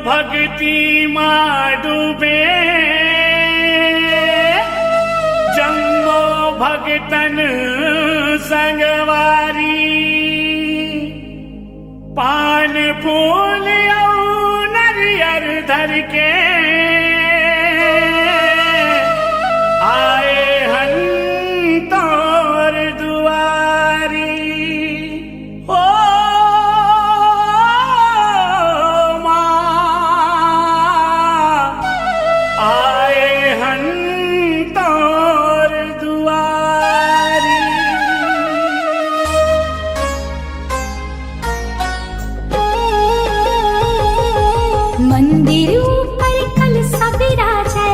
भक्ति डूबे जम्मो भगतन संगवारी पान फूल और नरियर धर के आए हन तोर दुआरी ओ मंदिर ऊपर कलसा विराजे,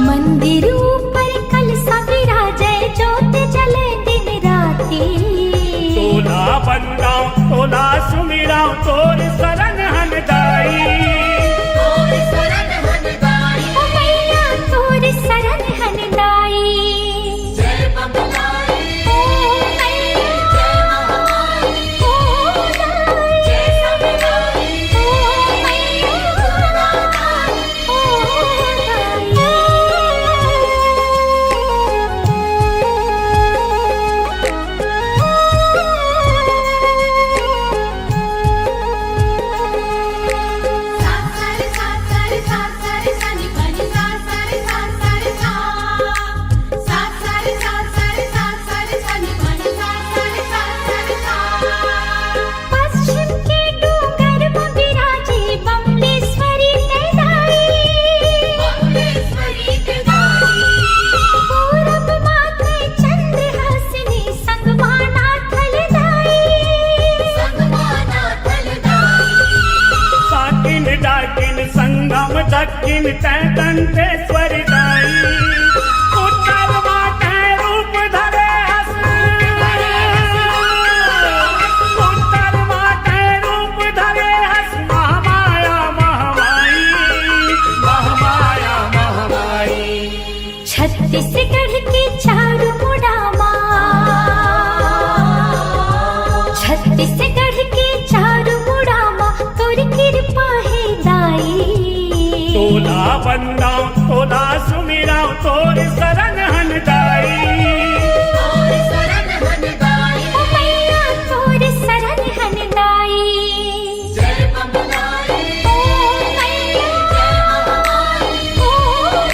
मंदिर ऊपर कलसा विराजे, ज्योत जले दिन राती। तोला बंदाऊं तोला सुमिराऊं तोर शरण हनदाई, तोर शरण हनदाई, ओ मैया तोर शरण हनदाई। जय बबलाई, ओ मैया जय महामाई, ओ दाई जय सबलाई, ओ मैया दाई, ओ पश्चिम के डूंगर में विराजे बमलेश्वरी तेदाई, बमलेश्वरी तेदाई। पूरब माथे चंद्रहासिनी संगमाना थलदाई, संगमाना थलदाई। साकिन डाकिन संगम दक्षिण तैतंतेश्वरी दाई, उत्तर माते रूप धरे हस, उत्तर माते रूप धरे हस महामाया महामाई, महामाया महामाई। छत्तीसगढ़ के चारों मुड़ामा, छत्तीसगढ़ के चारों मुड़ामा, तोर कृपा है दाई। तोला बंदाऊं तोला सुमिराऊं तोर शरण हनदाई, तोर शरण हनदाई, ओ मैया तोर शरण हनदाई। जय बबलाई, ओ मैया जय महामाई, ओ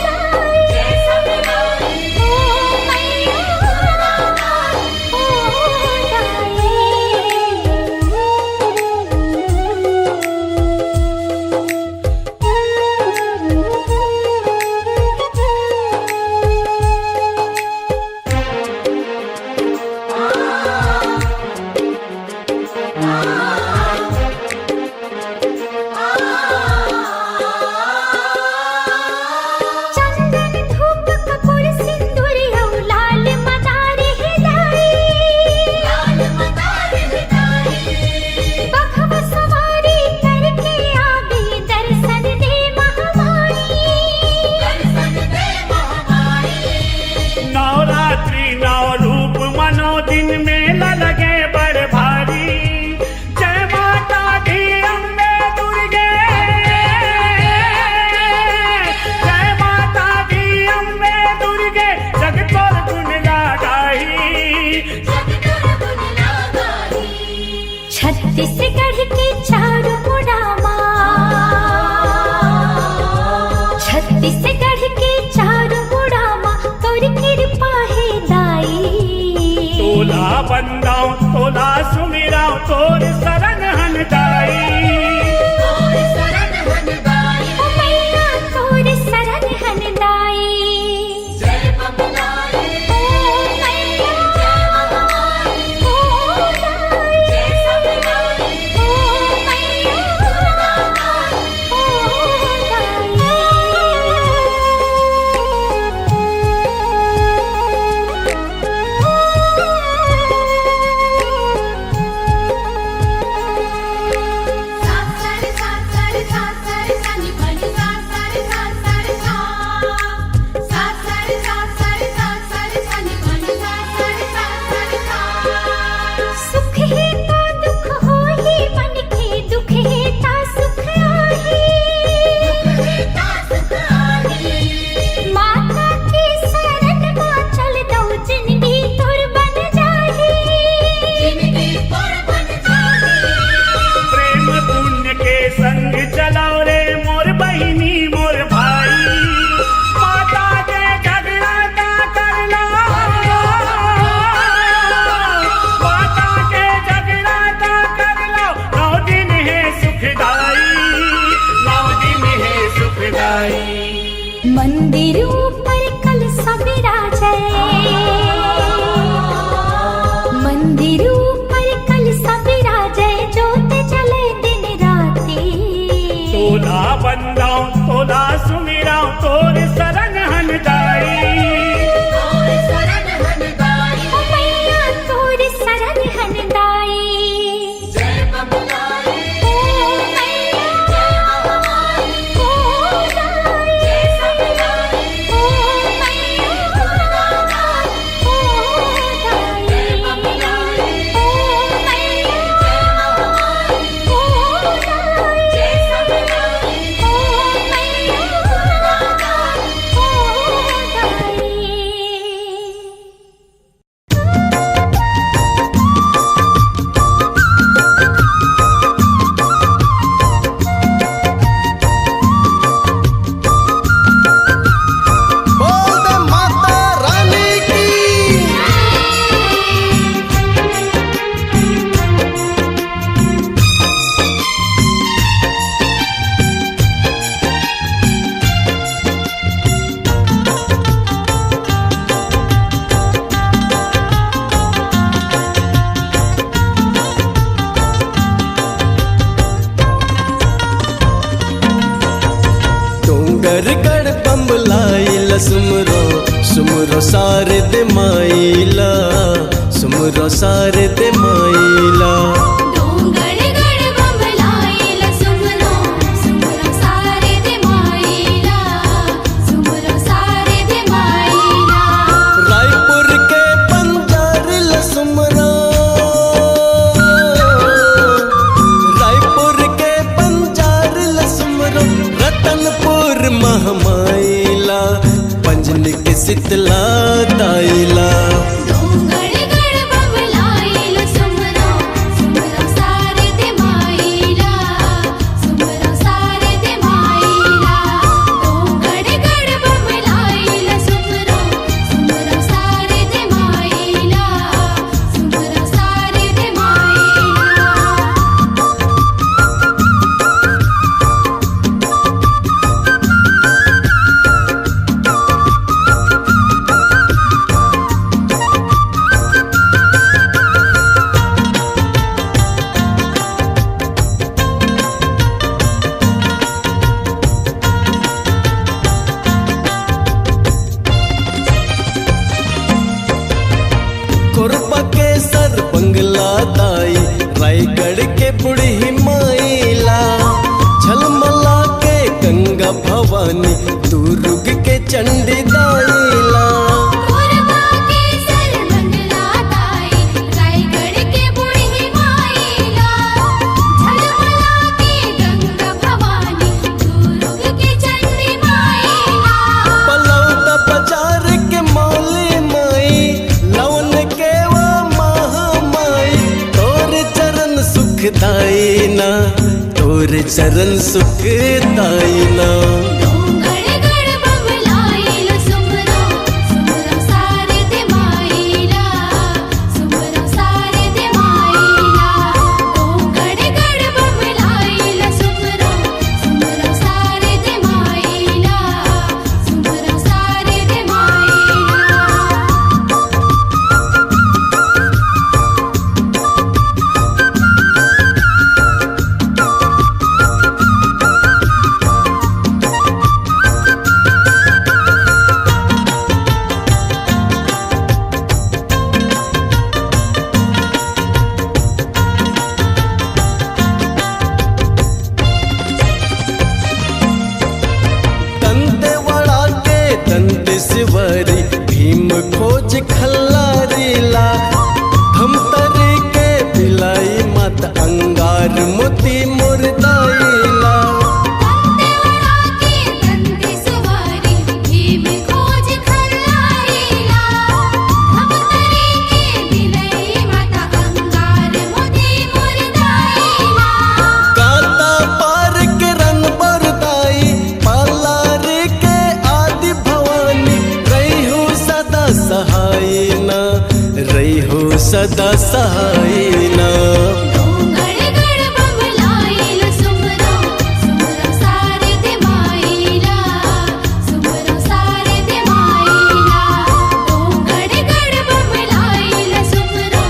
दाई जय सबलाई, ओ मैया दाई, ओ चंदन धूप कपूर सिंदूर और लाल मदार हिलाई, लाल मदार हिलाई। बखवा सवारी करके आवे दर्शन दे महामाई, दर्शन दे महामाई। नवरात्रि नव रूप मनो दिन मेला लगे बड़ भारी, जय माता दी अम्बे दुर्गे, जय माता दी अम्बे दुर्गे, जग तोर गुण गाई, छत्तीसगढ़ के चारों मुड़ामा, छत्तीसगढ़ के चारों मुड़ामा, तोर कृपा है दाई। तोला बंदाऊं तोला सुमिराऊं तोर शरण हनदाई, तोर शरण हनदाई, ओ मैया तोर शरण हनदाई। जय बबलाई, ओ मैया जय महामाई, ओ दाई जय सबलाई, ओ मैया दाई, ओ दाई। सुमरो सुमरो शारद माईला सुमरो शारद माईला डोंगर गड बंबलाईला सुमरो सुमरो शारद माईला सुमरो शारद माईला रायपुर के बंजारिल सुमरो रायपुर के बंजारिल सुमरो रतनपुर महामाईला पंजनी के शीतला ताईला डोंगर गड बंबलाईला सुमरो सुमरो शारद माईला सुमरो शारद माईला डोंगर गड बंबलाईला सुमरो सुमरो शारद माईला सुमरो शारद माईला कोरबा के सर बंगला दाई रायगढ़ के बुढ़ी माईला झलमला के गंगा भवानी दुर्ग के चंडी दाईला कोरबा के सर बंगला दाई रायगढ़ के बुढ़ी माईला झलमला के गंगा भवानी दुर्ग के चंडी माईला पलौदा बाजार के मौली माई लवन के वो महामाई तोर चरण सुख दाईना तोर चरण सुख दाईना डोंगर गड बंबलाईला सुमरो सुमरो शारद माईला सुमरो शारद माईला डोंगर गड बंबलाईला सुमरो सुमरो शारद माईला सुमरो शारद माईला दंतेवाड़ा के दंतेश्वरी भीम खोज खल्लारीला धमतरी के बिलाई मत अंगार मोती मुर्दाईला दंतेवाड़ा के दंतेश्वरी भीम खोज खल्लारीला धमतरी के बिलई माता अंगार मोती मुर्दाईला कांता पार के रन बरदाई पालार के आदि भवानी रही सदा सहायना रही सदा सहायना डोंगर गड बंबलाईला सुमरो सुमरो शारद माईला सुमरो शारद माईला डोंगर गड बंबलाईला सुमरो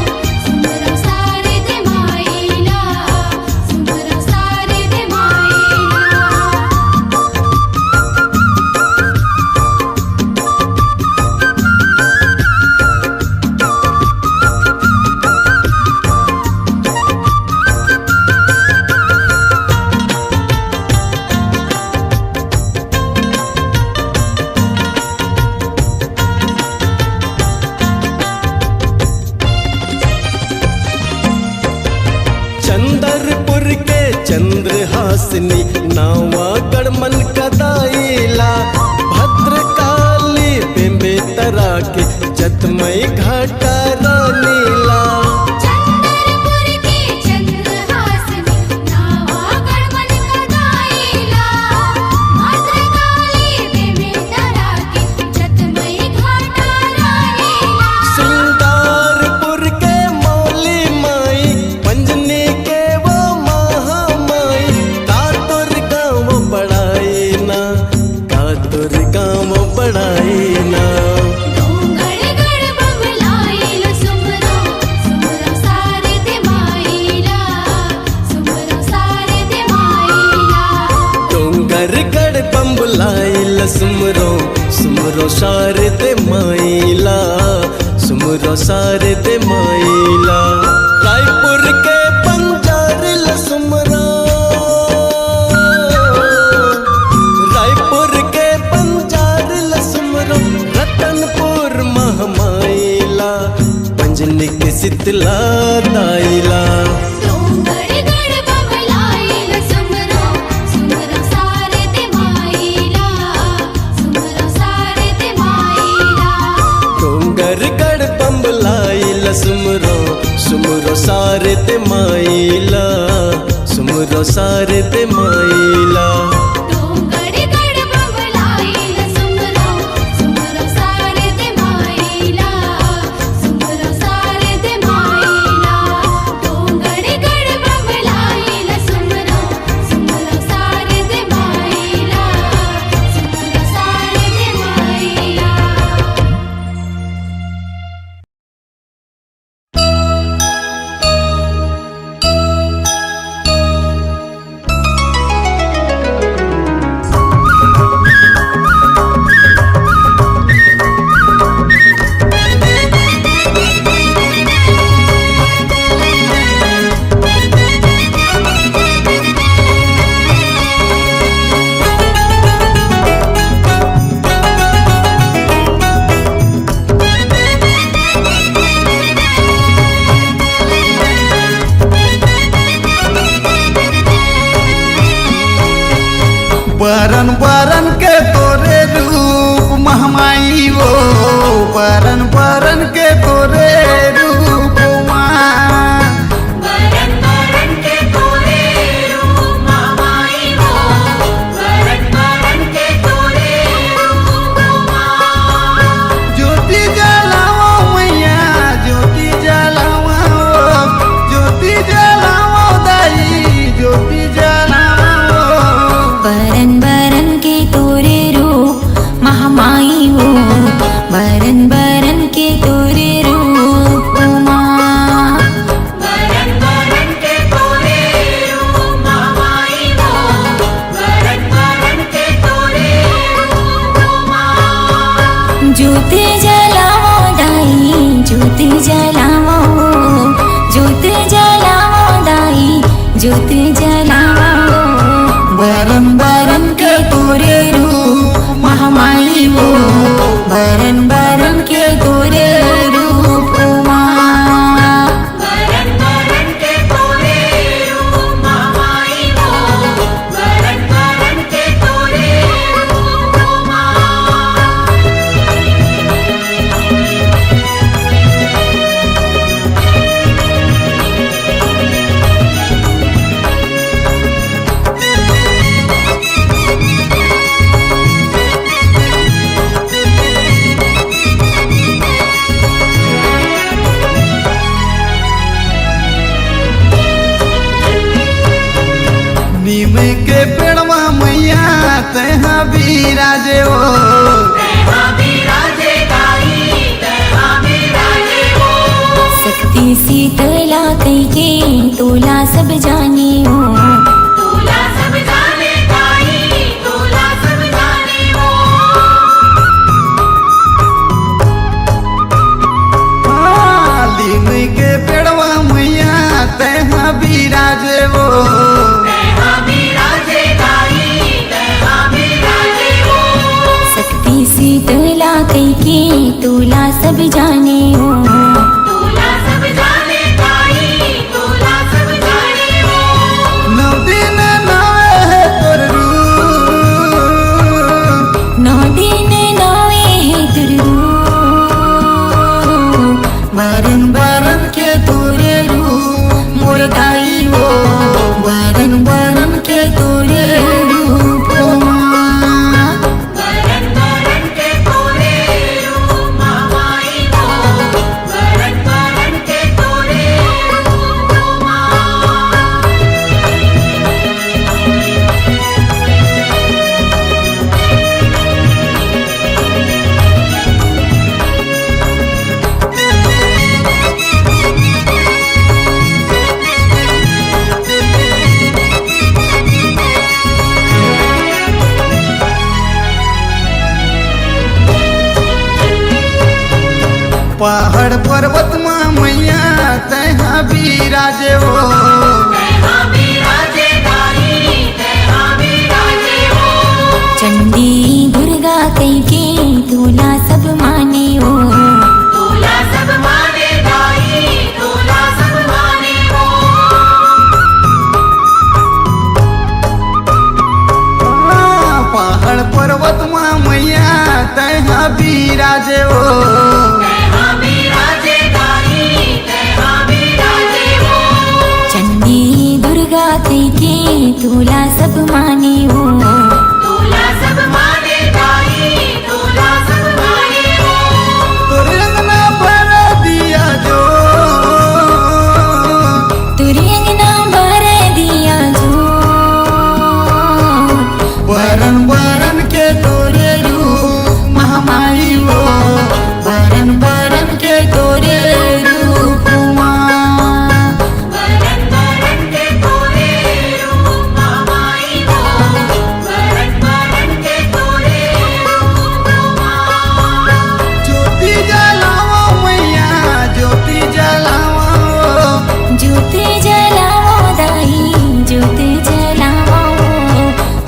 सुमरो शारद माईला सुमरो शारद माईला चंदरपुर के चंद्रहासिनी नावागढ़ मन कदाईला भद्रकाली बेमेतरा के जतमई घाटा रानीला चंदरपुर के चंद्रहासिनी नावागढ़ मन कदाईला भद्रकाली बेमेतरा के जतमई घाटा रानीला सिंगारपुर के मौली माई पंजनी के वो महामाई कातुर गाँव बड़ाईना कातुर गाँव बड़ाईना डोंगर गड बंबलाईला सुमरो शारदे माईला रायपुर के बंजार लसुमरो रायपुर के बंजार लसुमरो रतनपुर महामाईला पंजनी के शीतला दाईला डोंगरगढ़ बमलाइल सुमरो सुमरो शारदे माईला सुमरो शारदे माईला डोंगरगढ़ बमलाइल सुमरो सुमरो शारदे माईला सुमरो शारदे माईला डोंगरगढ़ बमलाइल सुमरो सुमरो शारदे माईला सुमरो शारदे माईला। बरन बरन के तोरे रूप महमाई वो बरन बरन के तोरे रूप माँ बरन बरन के तोरे रूप महामाई हो बरन बरन के तोरे रूप माँ। ज्योति जलाओ मैया ज्योति जलाओ ज्योति जलाओ दाई ज्योति जलाओ बरन बरन के तोरे रूप महामाई हो बरन बरन के तोरे रूप माँ। बरन बरन के तोरे रूप महामाई हो बरन बरन के तोरे रूप माँ। ज्योति जलाओ दाई ज्योति जलाओ ज्योति जलाओ दाई ज्योति जलाओ बरन बरन के तोरे रूप महामाई हो बरन बरन के तोरे रूप माँ। बरन बरन के तोरे रूप महामाई हो बरन बरन के तोरे रूप माँ। नीम के पेड़वा मैया तहाँ बिराजे हो शक्ति शीतला कई के तोला सब जाने हो तोला सब जाने गाई तोला सब जाने हो। नीम के पेड़वा मैया तहाँ बिराजे हो शक्ति शीतला कई के तोला सब जाने हो तोला सब जाने गाई तोला सब जाने हो। नौ दिन नवे है तोर रूप नौ दिन नवे है तुरु बरन बरन के तोरे रूप मोर दाई हो बरन बरन के तोरे रूप माँ। बरन बरन के तोरे रूप महामाई हो बरन बरन के तोरे रूप माँ। तुला सब माने हो। तुला सब माने ताई, तुला सब माने हो। तोरे अंगना भर दिया जो, तुरी अंगना भर दिया जो, वरन वरन के तोरे रूप महामाई हो, वरन वरन के तोरे रूप माँ। वरन वरन के तोरे रूप माई हो, वरन वरन के तोरे रूप माँ। ज्योति जलाओ मैया, ज्योति जलाओ, ज्योति जलाओ दाई, ज्योति जलाओ।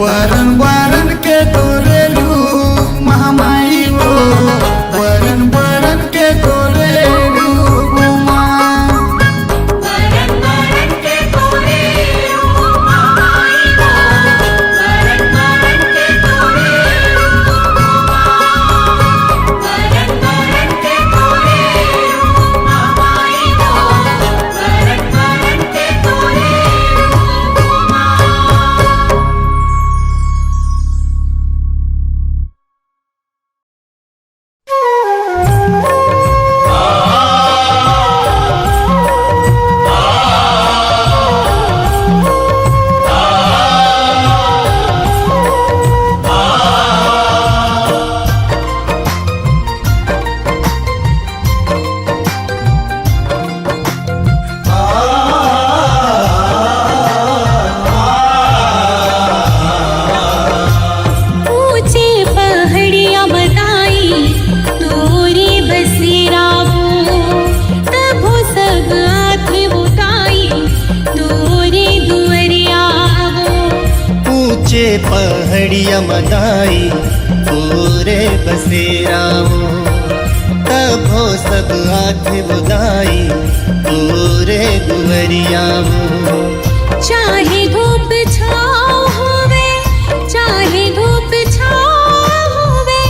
वरन वरन के तोरे रूप महामाई हो, वरन वरन के तोरे रूप माँ। वरन वरन के तोरे रूप माई हो, वरन वरन के तोरे रूप माँ। वरन वरन के तोरे रूप माई हो, वरन वरन के तोरे रूप माँ। ऊंचे पहाड़ियां बताई तोरे बसेरा वो, तबो सब आँखें बुताई तोरे दुअरिया वो। ऊंचे पहाड़िया मदाई पूरे बसेराओ, तब हो सब आँख बुदाई पूरे दुवरियाओ। चाहे धूप छाँव होवे, चाहे धूप छाँव होवे,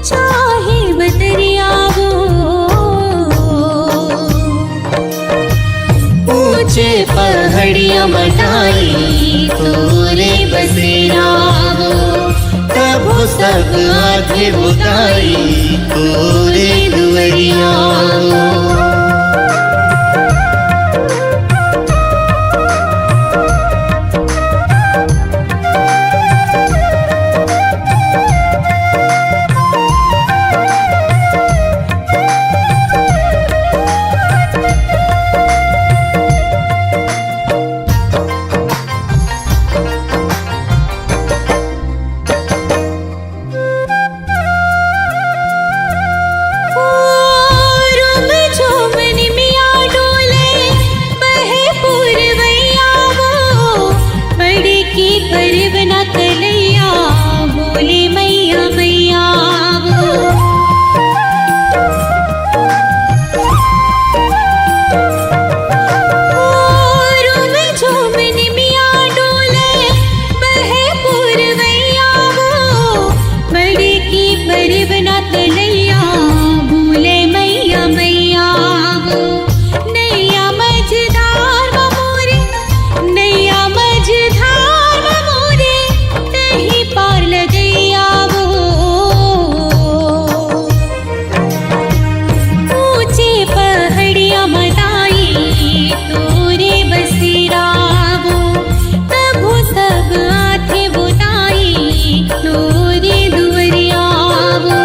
चाहे बदरिया वो। ऊंचे पहाड़िया मदाई पूरे बसेराओ, तब हो सब आँख बुदाई पूरे दुवरियाओ। रुम झूमन मिया डोले, बहे पूरवैया वो, बड़े की परवना कलैया, बोले मैया मैया वो। रुम झूमन मिया डोले, बहे पूरवैया वो, बड़े की परवना कलैया, बोले मैया मैया वो। नैया मझधार मोरे, नैया मझधार मोरे, कहीं पार लगैया वो। ऊंचे पहाड़िया मदाई तोरे बसेरा वो, तब हो सब आँखें बुताई तोरे दुअरिया वो।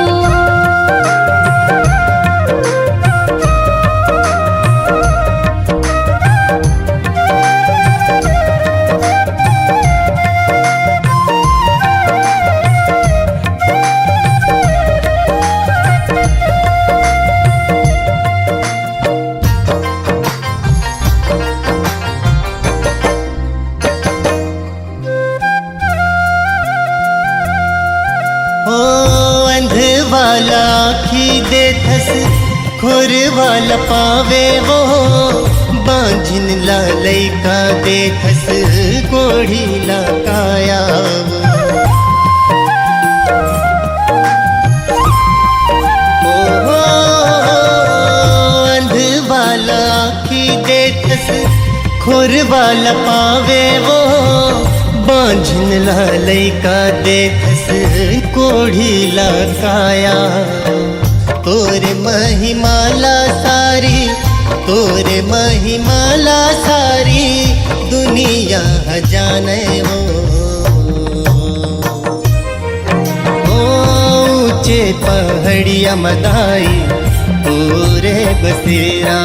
ओ अंध वाला आँखी देखस, खुर वाला पावे वो, बांझिन ला लैका देखस, कोढ़ी ला काया वो। ओ अंध वाला आँखी देखस, खुर वाला पावे वो, बांझन लैका देखस कोढ़ी लकाया तोरे महिमाला सारी तोरे महिमाला सारी दुनिया जाने हो ऊंचे पहाड़िया मदाई पूरे बसेरा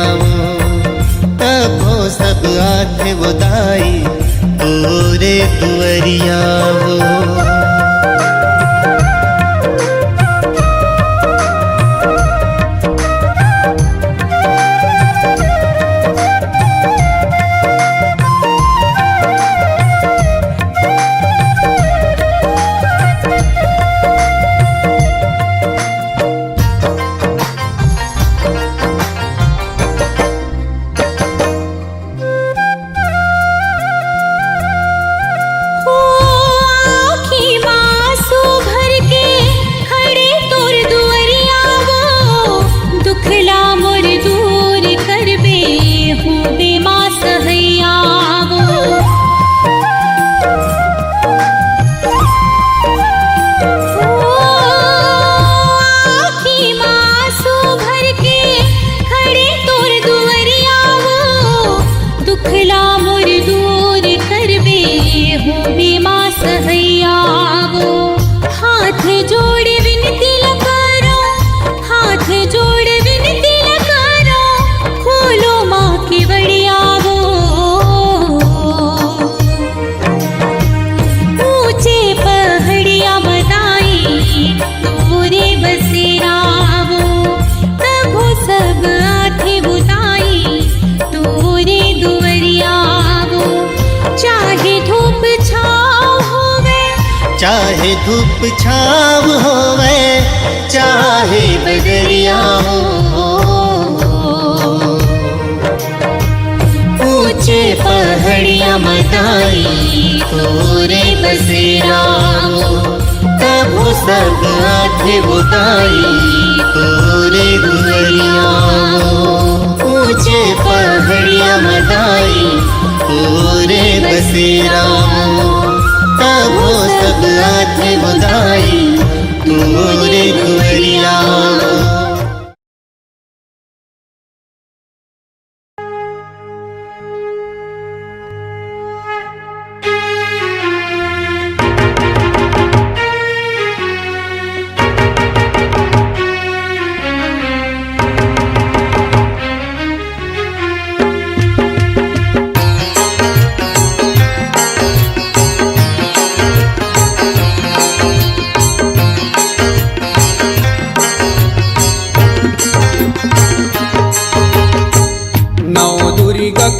तबो सब आथे बुदाई पूरे दुवरिया वो चाहे धूप छाव होवे चाहे बदरिया हो ऊंचे पहाड़िया मदाई तोरे बसेरा तबो सब आथे बुदाई तोरे दुवरिया ऊंचे पहाड़िया मदाई तोरे बसेरा तबो सब आथे बुदाई तोरे दुवरिया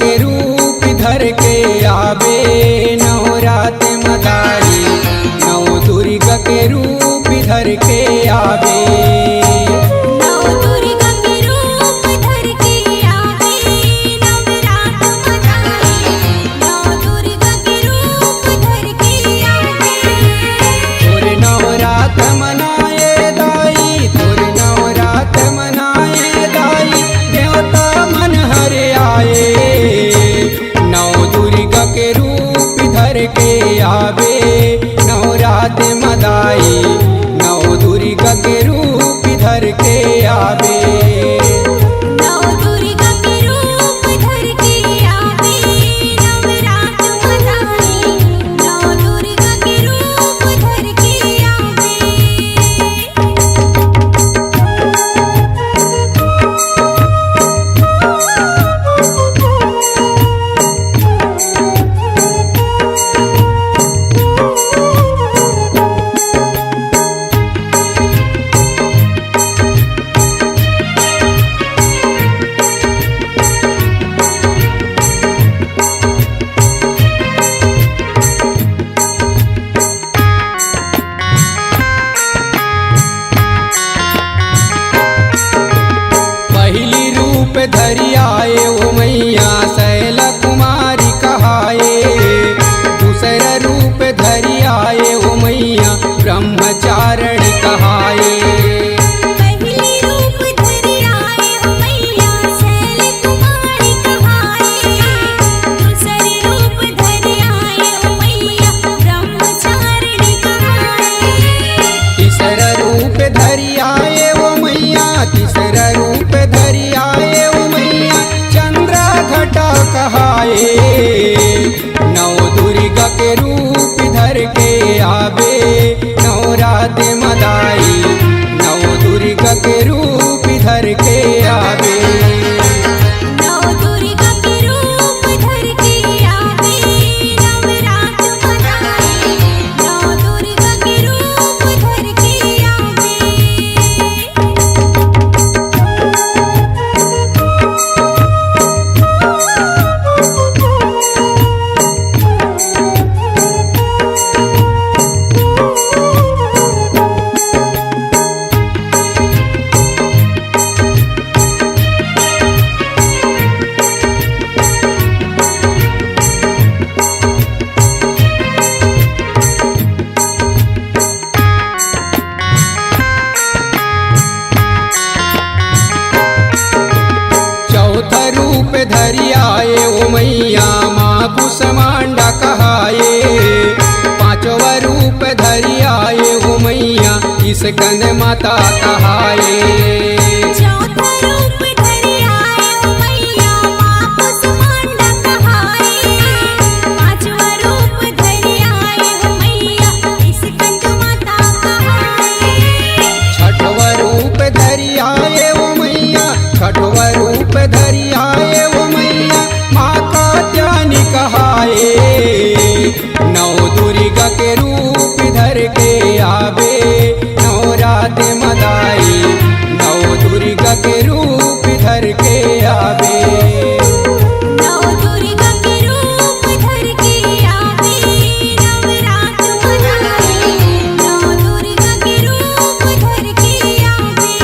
के रूप धर के आवे नवरात मदाई नौ दुर्गा के रूप धर के आवे के आवे नवरात मदाई नौ दुर्गा के रूप जटा कहाए। नौ दुर्गा के रूप धर के आवे नवरात मदाई, नौ दुर्गा के रूप धर के आवे। नौ दुर्गा के रूप धर के आवे नवरात मनाए, नौ दुर्गा के रूप धर के आवे। चौथा रूप धरि आए ओ मैया माँ कुसमांडा कहाए। पांचवा रूप धरि आए ओ मैया स्कंद माता कहाए। चौथा रूप धरि आए ओ मैया माँ कुसमांडा कहाए। पांचवा रूप धरि आए ओ मैया स्कंद माता कहाए। छठवा रूप धरि आए ओ मैया, छठवा रूप धरि आए ओ मैया माँ कात्यायनी कहाए। नौ दुर्गा के रूप धर के आवे नवरात मदाई, नौ दुर्गा के रूप धर के आवे। नौ दुर्गा के रूप धर के आवे नवरात मनाए, नौ दुर्गा के रूप धर के आवे।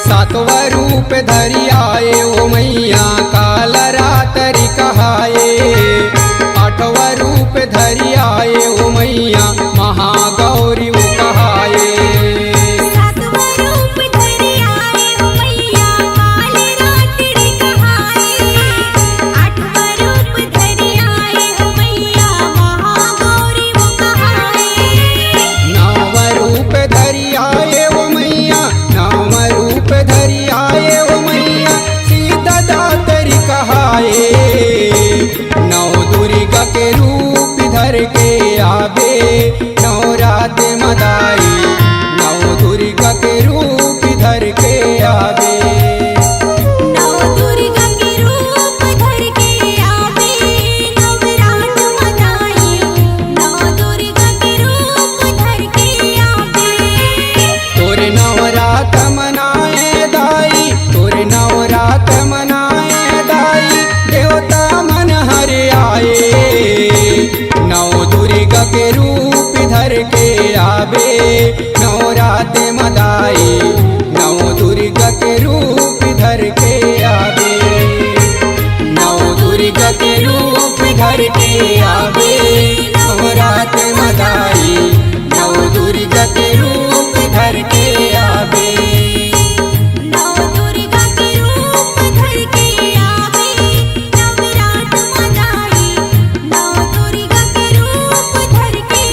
सातवा रूप धरि आए ओ मैया काल रात्रि कहाए। आठवा रूप धरि आए ओ मैया महागौरी कहाए। सातवा रूप धरि आए ओ मैया काल रात्रि कहाए। आठवा रूप धरि आए ओ मैया महागौरी कहाए। नौवा रूप धरि आए ओ मैया, नौवा रूप धरि आए ओ मैया सीता दातरी कहाए। नौ दुर्गा के रूप धर के आवे नवरात मदाई, नौ दुर्गा के रूप धर के आवे। नौ दुर्गा के रूप धर के आवे नवरात मनाए, नौ दुर्गा के रूप धर के आवे। तोरे नवरात मनाए दाई, तोरे नवरात मनाए दाई देवता मन हर आए। नौ दुर्गा के रूप धर के आवे नवरात मदाई, नौ दुर्गा के रूप धर के आवे। नौ दुर्गा के रूप धर के आवे नवरात मदाई, नौ दुर्गा के रूप धर के आवे। नौ दुर्गा के रूप धर के आवे नवरात मनाए, नौ दुर्गा के रूप धर के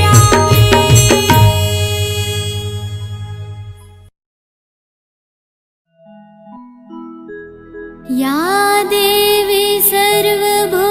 आवे। या देवी सर्वभूतेषु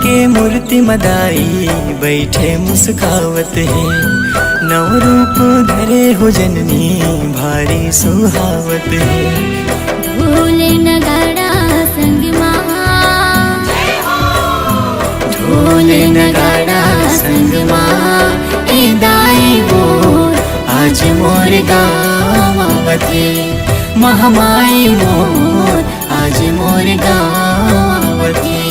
के मूर्ति मदाई बैठे मुस्कावत है, नव रूप धरे हो जननी भारी सुहावत है। ढोल नगाड़ा संग माँ, ढोल नगाड़ा संग माँ ए दाई मोर आज मोर गावते, महामाई मोर आज मोर गावते।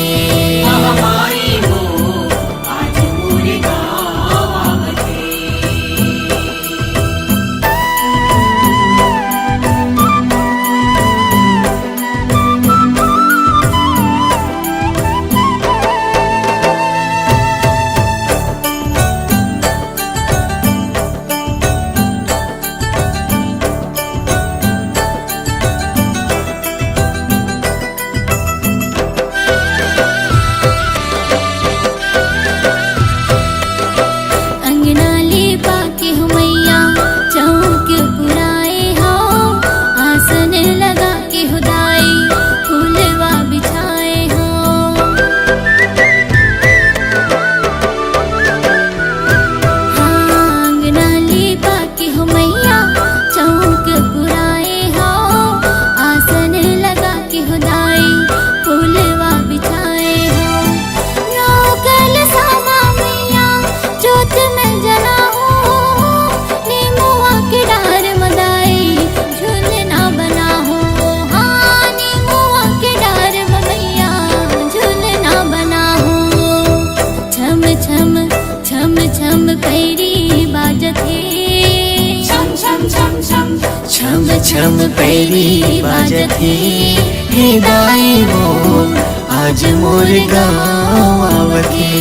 छम पैरी बाजती हे दाई मोर आज मोर गावती,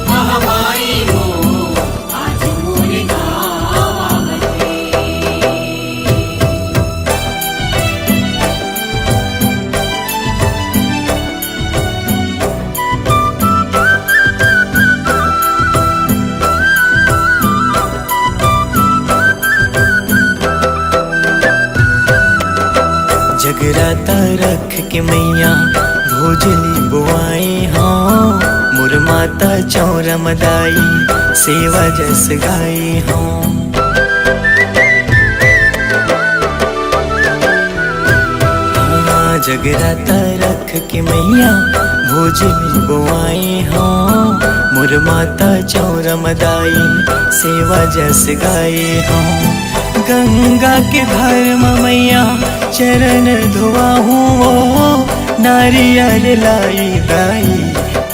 महामाई मोर आज मोर गावते। जगराता रख के मैया भोजली बुआए हाँ, मोर माता चौरा मदाई सेवा जस गाए हाँ। हाँ जगराता रख के मैया भोजली बुआए हाँ, मोर माता चौरा मदाई सेवा जस गाए हाँ। गंगा के घर मैया चरण धोआ हूँ, नारियल लाई दाई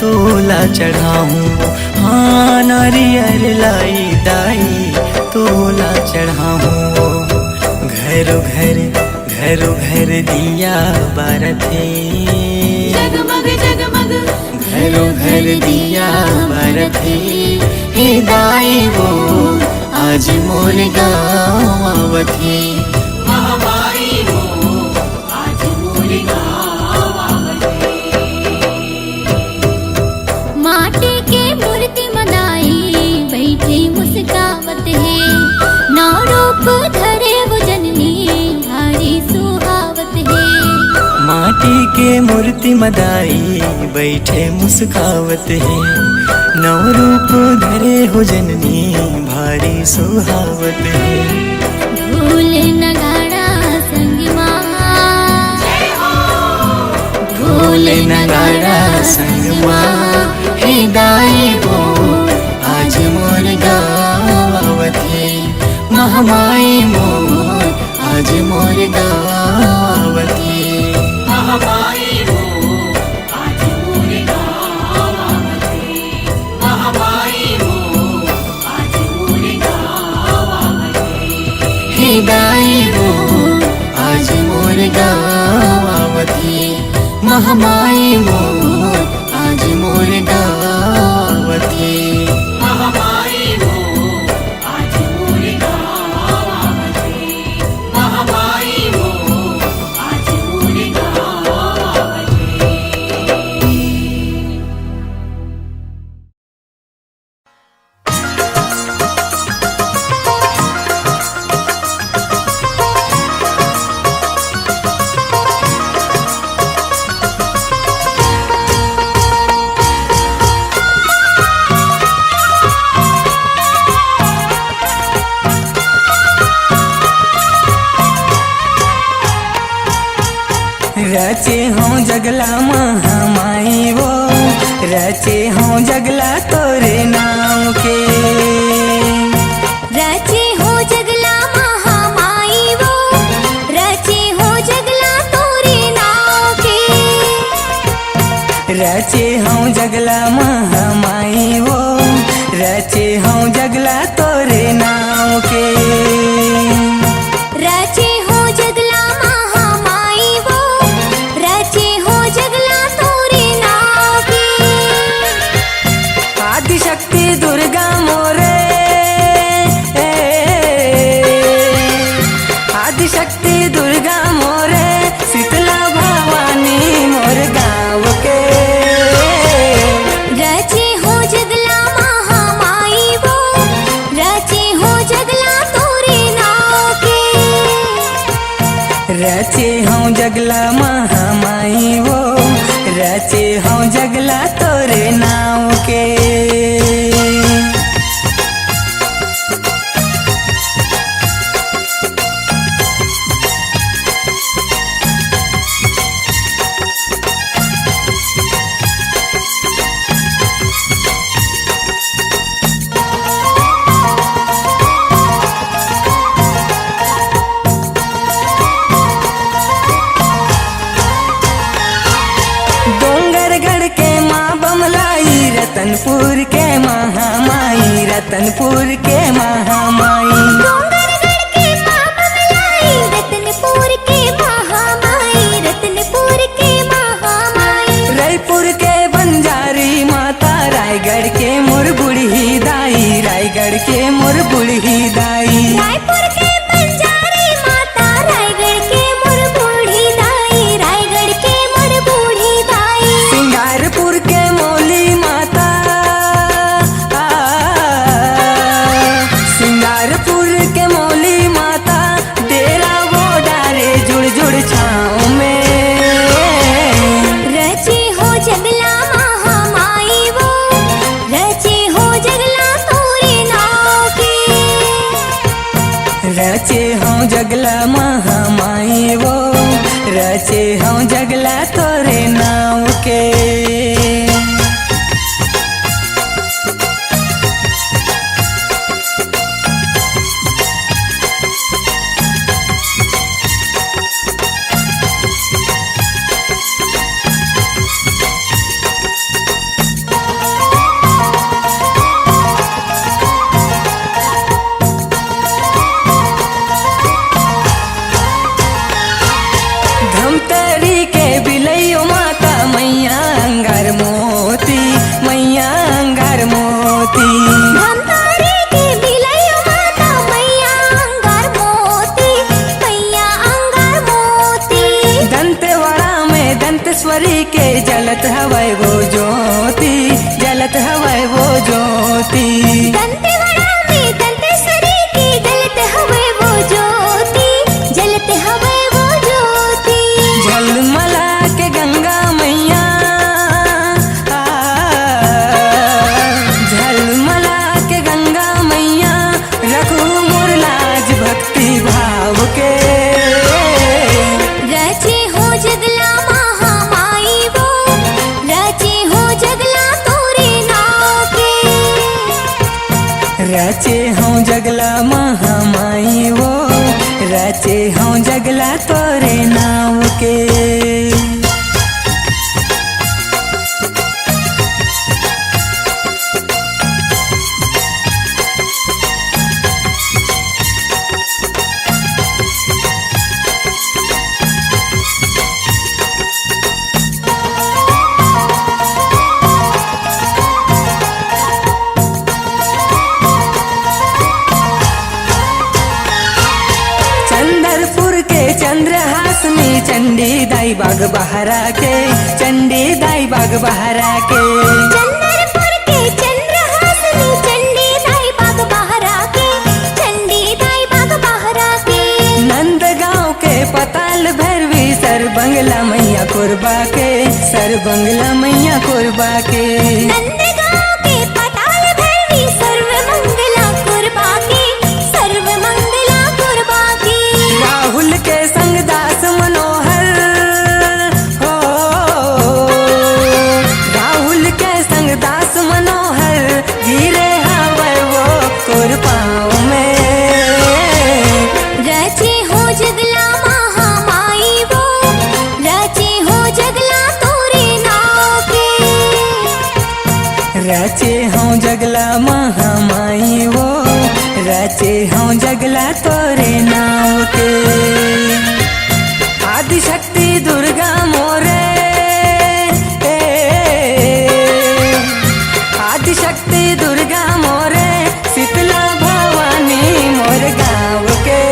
तोला चढ़ाऊँ, हाँ नारियल लाई दाई तोला चढ़ाऊँ। घरों घर दिया बारते, जगमग जगमग घरों घर दिया बारते हे दाई वो आज मोर गावती, महामाई मोर आज मोर गावते। माटी के मूर्ति मनाई बैठे मुस्कावत है, नौ रूप धरे वो जननी भारी सुहावत है। माटी के मूर्ति मदाई बैठे मुस्कावत है, नौ रूप धरे हो जननी भारी सुहावत है। ढोल नगाड़ा संग माँ, ढोल नगाड़ा संग माँ हे दाई मोर आज मोर गावती, महामाई मोर आज मोर गावती, महामाई मोर आज मोर गावते। महामाई मोर आज मोर गावते। हे दाई मोर आज मोर गावती, महामाई मोर आज मोर गावती, महामाई मोर आज मोर गावते। महामाई मोर आज मोर गावते। रचे हूँ जगला महामाई वो, रचे हूँ जगला तोरे नाम के। रचे हो जगला महामाई वो, रचे हो जगला तोरे नाव के। रचे हूँ जगला महामाई वो, रचे हूँ जगला तोरे नाम के। रचे हो जगला महामाई वो, रचे हो जगला तोरे नाव के। आदिशक्ति दुर्गा मोरे, आदिशक्ति दुर्गा मोरे, शीतला भवानी मोर गाँव के। रचे हो जगला महामाई वो, रचे हो जगला तोरे नाव के। रचे हूँ जगला महामाई वो, रचे हूँ जगला तोरे नाव के। डोंगरगढ़ के माँ बमलाई, रतनपुर के महामाई, रतनपुर के महामाई। डोंगरगढ़ के माँ बमलाई, रतनपुर के महामाई, रतनपुर के महामाई। रायपुर के बंजारी माता, रायगढ़ के मोर बुढ़ी दाई, रायगढ़ के मोर बुढ़ी दाई। रायपुर के बंजारी माता, रायगढ़ के मोर बूढ़ी दाई, रायगढ़ के मोर बूढ़ी दाई। सिंगारपुर के मौली माता, सिंगारपुर के मौली माता, डेरा वो डारे जुड़ जुड़ छाँव में। रचे हो जगला महामाई वो, रचे हो जगला तोरे नाव के। रचे हूँ जगला महामाई वो, रचे हूँ जगला तोरे नाव के। धमतरी के बिलैयो माता, मैया अंगार मोती, मैया अंगार मोती। धमतारी के बिलैयो माता, मैया अंगार मोती, मैया अंगार मोती। दंतेवाड़ा में दंतेश्वरी के जलत हवै वो ज्योति, जलत हवै वो ज्योति। दंतेवाड़ा में दंतेश्वरी की जलत हवे वो ज्योति, जलत हवे वो ज्योति। झलमला के गंगा मैया, झलमला के गंगा मैया, रखू मोर लाज भक्ति भाव के। रचे हो जगला महामाई वो, रचे हो जगला तोरे नाव के। रचे हूँ जगला महामाई वो, रचे हूँ जगला तोरे नाव के। चंदरपुर के चंद्रहासनी, चंडी दाई बाग बहरा के, चंडी दाई बाग बहरा के। चंदरपुर के चंद्रहासनी, चंडी दाई बाग बहरा के, चंडी दाई बाग बहरा के। नंदगांव के पताल भैरवी, सर बंगला मैया कुरबा के, सर बंगला मैया कुरबा के। नंदगांव के पताल भैरवी, सर्व मंगला कुरबा के, सर्व मंगला कुरबा के। राहुल के संग दास मनोहर, रचे हूँ जगला तोरे नाव के। आदि शक्ति दुर्गा मोरे, आदि शक्ति दुर्गा मोरे, शीतला भवानी मोर गाँव के।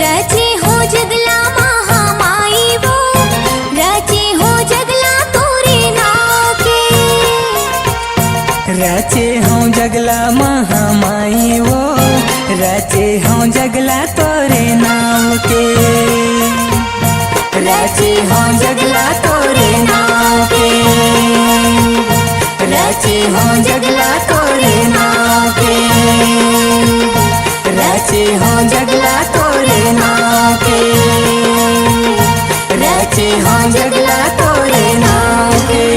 रचे हो जगला महामाई वो, रचे हो जगला तोरे नाव के। रचे हूँ जगला महामाई वो, रचे हूँ जगला तोरे नाव के। रचे हूँ जगला तोरे नाव के, रचे हूँ जगला तोरे नाव के। रचे हूँ जगला तोरे नाव के, रचे हूँ जगला तोरे नाव के।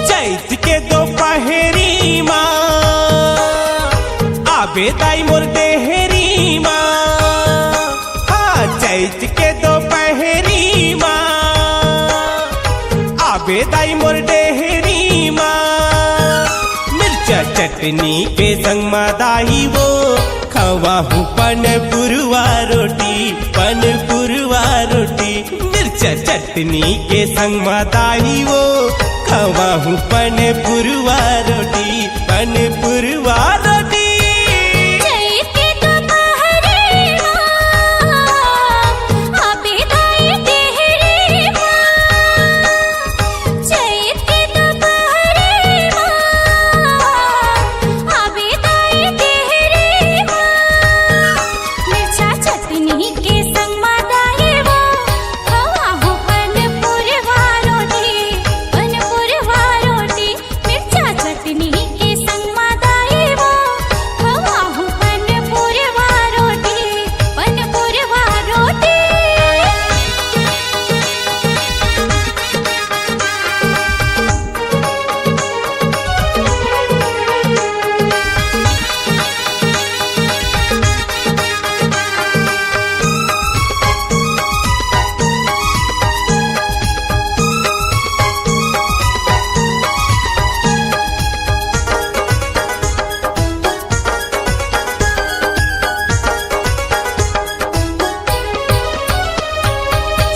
चैत के दोपहरी माँ आबे दाई मोर देहरी माँ। हाँ चैत के दोपहरी माँ आबे दाई मोर देहरी माँ। मिर्चा चटनी के संग मदाही वो खवाहू पन पुरवा रोटी, पन पुरवा रोटी। मिर्चा चटनी के संग मदाही वो खवाहू पन पुरवा रोटी, पन पुरवा रोटी। चैत के दोपहरी माँ आबे दाई तेहरी माँ। चैत के दोपहरी माँ आबे दाई तेहरी माँ। मिर्चा चटनी के संग मदाही वो खवाहू पन पुरवा रोटी, पन पुरवा रोटी। मिर्चा चटनी के संग मदाही वो खवाहू पन पुरवा रोटी, पन पुरवा रोटी।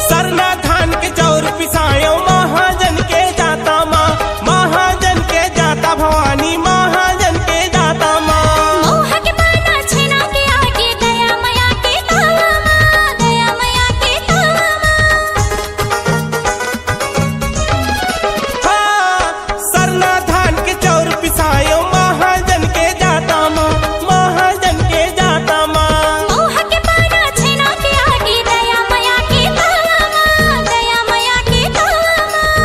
सरना धान के चौर पिसायो महाजन के जाता माँ, महाजन के जाता भवानी, महाजन के जाता माँ। मोह के पाना छेना के आगे दया मया के तावा माँ, दया मया के तावा माँ। हाँ सरना धान के चौर पिसायो महाजन के जाता माँ, महाजन के जाता माँ। मोह के पाना छेना के आगे दया मया के तावा माँ, दया मया के तावा माँ।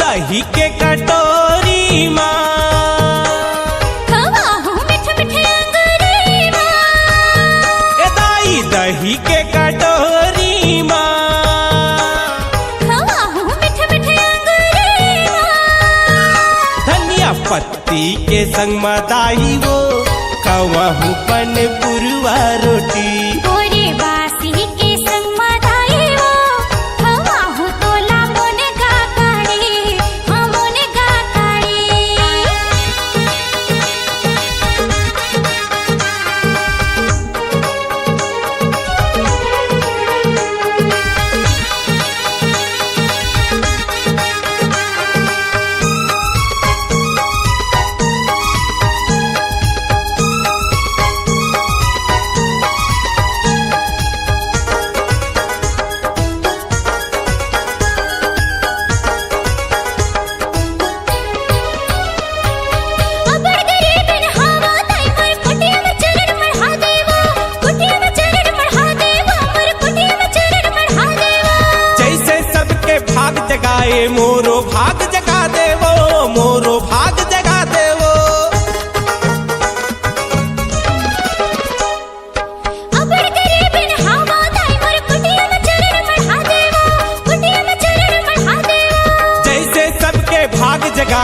दही के कटोरी माँ, खवाहू मिठ मिठ अंगूरी माँ। ए दाई दही के कटोरी माँ। खवाहू मिठ मिठ अंगूरी माँ। धनिया पत्ती के संग मदाई वो खवाहू पन पुरवा रोटी। गोरे बासी के संग मदाई वो खवाहू तोला मोने गा काड़ी, हाँ मोने गा काड़ी।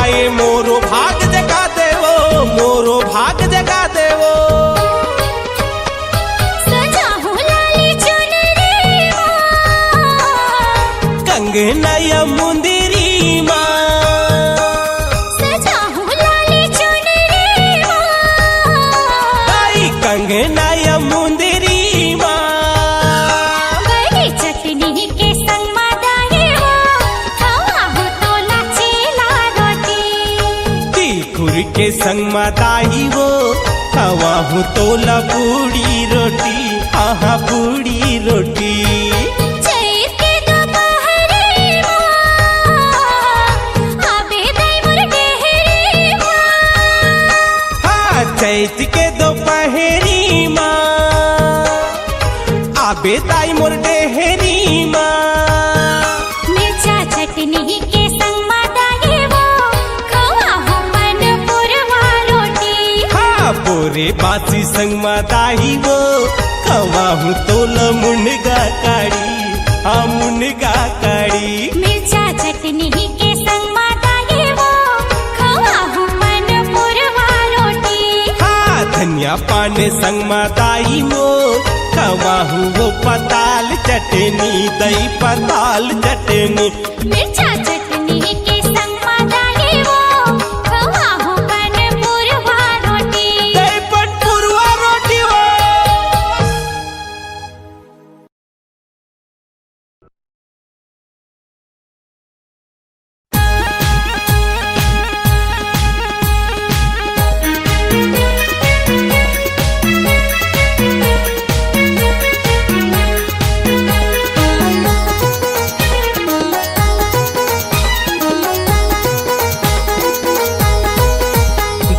आए मोरो भाग जगा देवो, मोरो भाग जगा देवो। सजाहू लाली चुनरी माँ, कंगना या मुंदरी माँ, सजाहू लाली चुनरी माँ, ताई कंगना या मुंदरी माँ। गरी चटनी के संग मादाई वो, खवाहू तोला चीला रोटी। तीखुर के संग माताई वो, खवाहू तोला पूड़ी रोटी, आहा पूड़ी रोटी। चैत के दोपहरी माँ, आबे दाई मोर डेहरी माँ। हाँ चैत के दोपहरी माँ, आबे ताई मोर डेहरी माँ। मिर्चा चटनी के संग मादाई वो, खवाहू मन पुरवा रोटी। हाँ बोरे बासी संग माताई वो, खवाहू तोला मुनगा काड़ी, हाँ मुनगा काड़ी। मिर्चा चटनी के संग मादाई वो, खवाहू मन पुरवा रोटी। हाँ धनिया पाने संग माताई वो, खवाहू वो पताल चटनी, दही पताल चटनी। मिर्चा चटनी के संग मादाई वो, खवाहू मन पुरवा रोटी। दही पटपुरवा रोटी वो।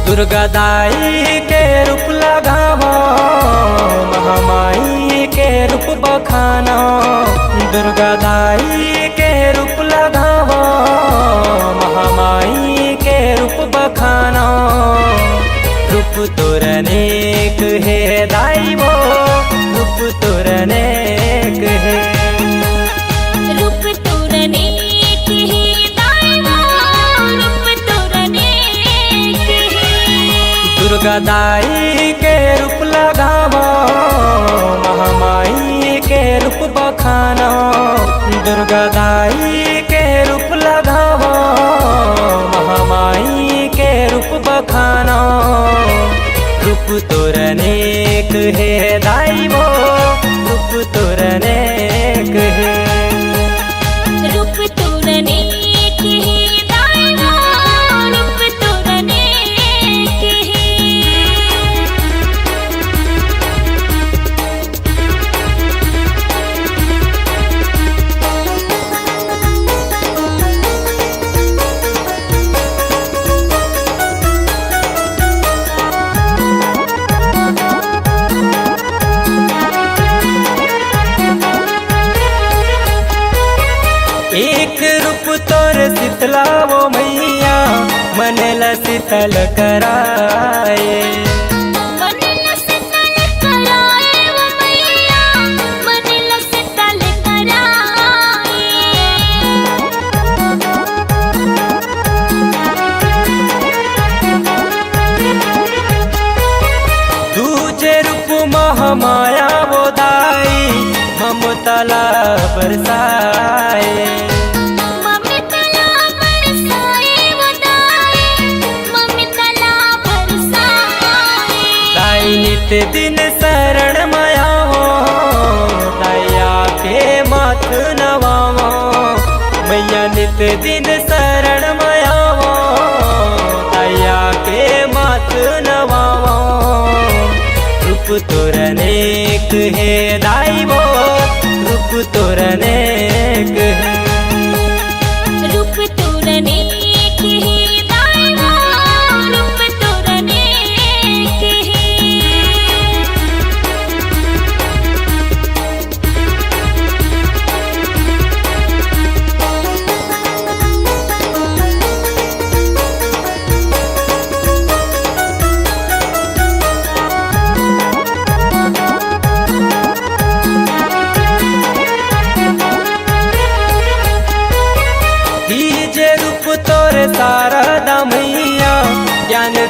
दुर्गा दाई के रूप लगावो, महामाई के रूप बखानो। दुर्गा दाई के रूप लगावो, महामाई के रूप बखानो। रूप तोर अनेक है दाई वो, रूप तोर अनेक है। रूप तोरने के दाई वो, रूप तोरने के। दुर्गा दाई के रूप लगावो, महामाई के रूप बखानो। दुर्गा दाई के रूप लगावो, महामाई के रूप बखानो। रूप तोर अनेक है दाई वो, रूप तोर अनेक है। रूप तोरने के दाई वो, रूप तोरने के। एक रूप तोर शीतला वो मैया, मनला शीतल कराए। मन लसतल कराए वो मैया, मन लसतल कराए। दूजे रूप महामाया वो दाई, ममतला बरसाए। ममतला बरसाए वो दाई, ममतला बरसाए। दाई नित दिन शरण माया हो, दया के माथ नवावो। मैया नित दिन शरण माया हो, दया के माथ नवावो। रूप तोर अनेक है दाई वो, रूप तोर अनेक है। रूप तोरने के दाई वो, रूप तोरने के।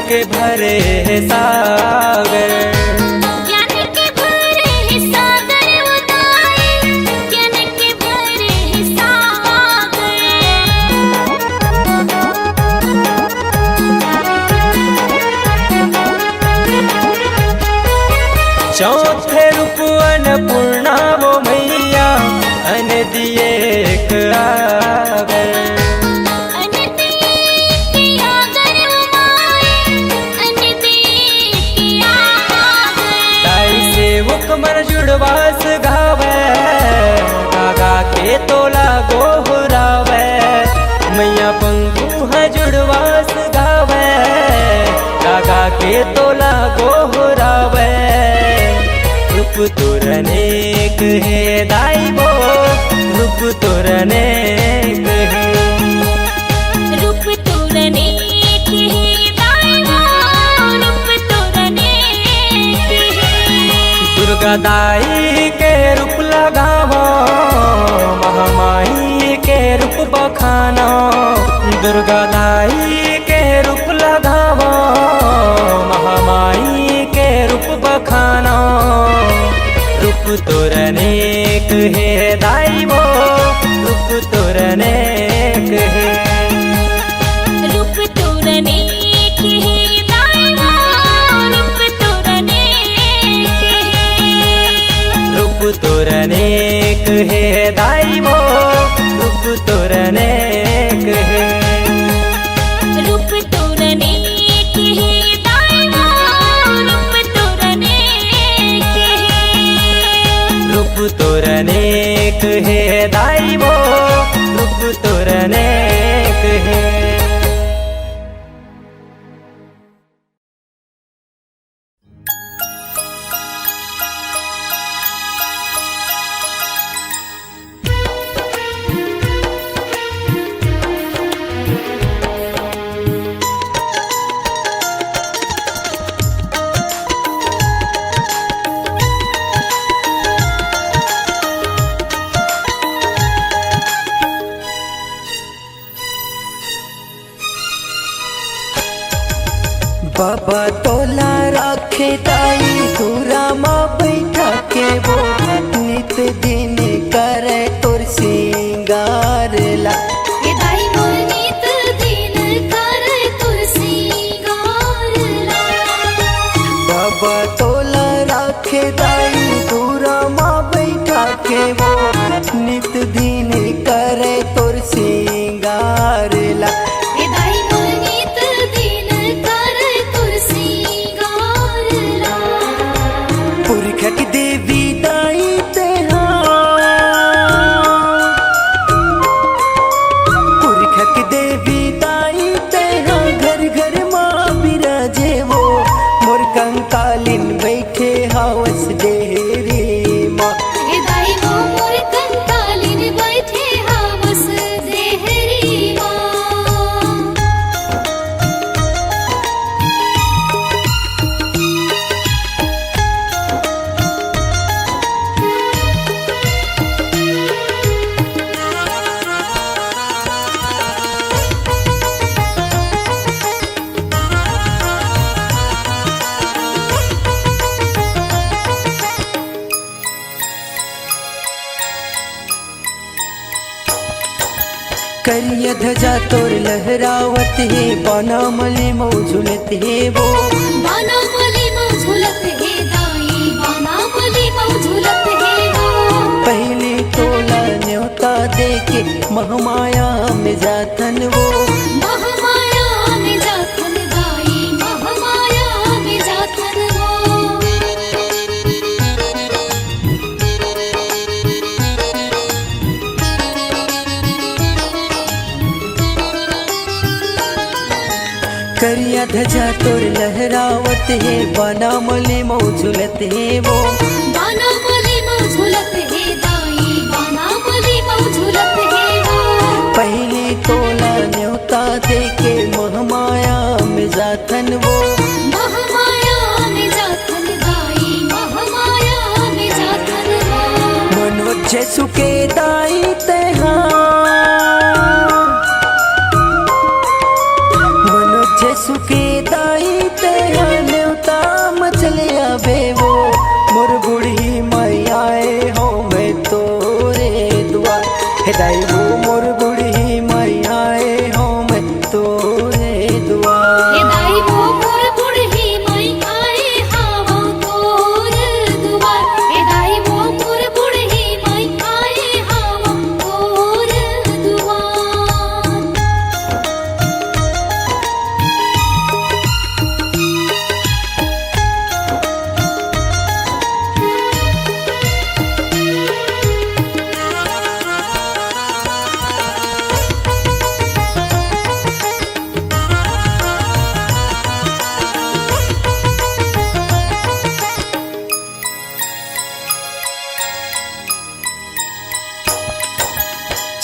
के भरे सागर। ज्ञान के भरे सागर उदाए, ज्ञान के भरे सागर। चौथे रूप अन्नपूर्णा वो मैया, अन दिए एक आगर। मन जुड़वास गावे, गागा के तोला गोहरावे। मैया पंखुह जुड़वास गावे, गागा के तोला गोहरावे। रूप तोरनेक है दाई वो, रूप तोरनेक है। रूप तोरनेक है दाई वो, रूप तोरनेक है। दुर्गा दाई के रूप लगावो, महामाई के रूप बखानो। दुर्गा दाई के रूप लगावो, महामाई के रूप बखानो। रूप तोरनेक है दाई वो, रूप तोरनेक है। रूप तोरनेक है दाई वो, रूप तोरनेक है। रूप तोरनेक है दाई वो, रूप तोरनेक है। रूप तोरनेक है दाई वो, रूप तोरनेक है। रूप तोरनेक है दाई वो, रूप तोरनेक है। बाबा तोला रखे दाई दूरा माँ बैठा के वो। नित दिन करे तोर सिंगार ला, ये दाई मोर नित दिन करे तोर सिंगार ला। बाबा तोला रखे दाई दूरा माँ बैठा के वो। नित दिन करे तोर सिंगार ला। ये दाई मोर नित दिन करे तोर सिंगार ला। पुरख की देवी दाई तेहा, पुरख की देवी दाई तेहा। घर घर माँ बिराजे वो, मोर कंकालिन बैठे हवस डेरी माँ। ये दाई वो मोर कंकालिन बैठे हवस देहरी माँ। करिया ध्वजा तोर लहरावत है, बाना मले मौझुलत है वो। बाना मली मौझुलत है दाई, बाना मली मौझुलत है वो। पहले तोला न्योता देके महमाया में जातन वो। महमाया में जातन दाई, महमाया में जातन वो। करिया ध्वजा तोर लहरावत है, बाना मले मौझुलत है वो। बाना मली मौझुलत है दाई, बाना मली मौझुलत है वो। पहले तोला न्योता देके महमाया में जातन वो। महमाया में जातन दाई, महमाया में जातन वो। मनोज सुके दाई तेहा, मनोज सुके दाई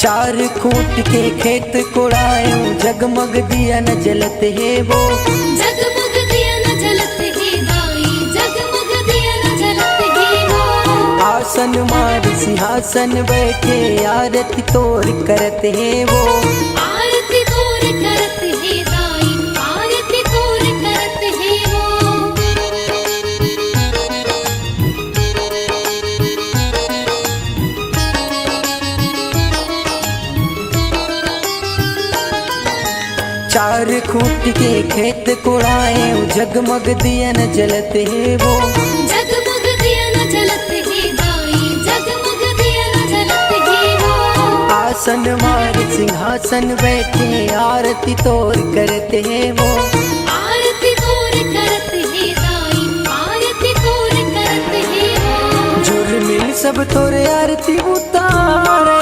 चार खूंट के खेत कोड़ायो जगमग दिया न जलत है वो जगमग दिया न जलत है दाई जगमग दिया न जलत है वो आसन मार सिंहासन बैठे आरती तोर करत है वो आरती तोर करत है दाई आरती तोर करत है वो चार खूंट के खेत कोड़ाए जगमग दिया न जलत है वो जगमग दिया न जलत है दाई जगमग दिया न जलत है वो आसन मार सिंहासन बैठे आरती तोर करते हैं वो आरती तोर करत है दाई आरती तोर करत है वो जुर्मिल सब तोरे आरती उतारे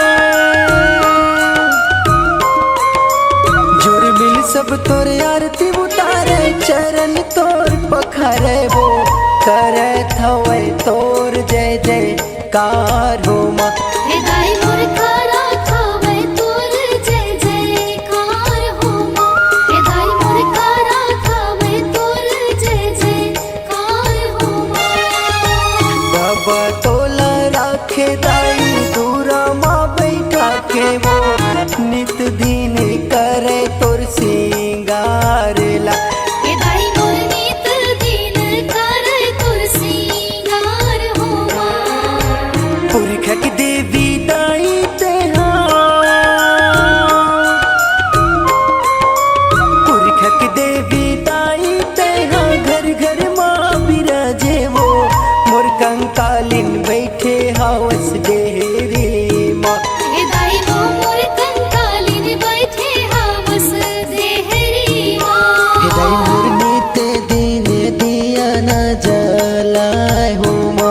जुर्मिल सब तोरे आरती उतारे चरण तोर पखारे वो करे थवे तोर जय जयकार हो माँ हे दाई मोर खारा खावे तोर जय जयकार हो माँ हे दाई मोर खारा खावे तोर जय जयकार हो माँ बाबा तोला राखे दाई दूरा माँ बैठा के वो नित दिन करे तोर सिंगार ला हे दाई मोर नित दिन करे तोर सिंगार हो माँ पुरखक देवी दाई तेहा पुरखक देवी दाई तेहा घर घर माँ बिराजे वो मोर कंकालिन बैठे हावस डेहरी माँ हे दाई वो मोर कंकालिन बैठे हावस देहरी माँ हृदय मोर नित दिन दिया न जलाए हो माँ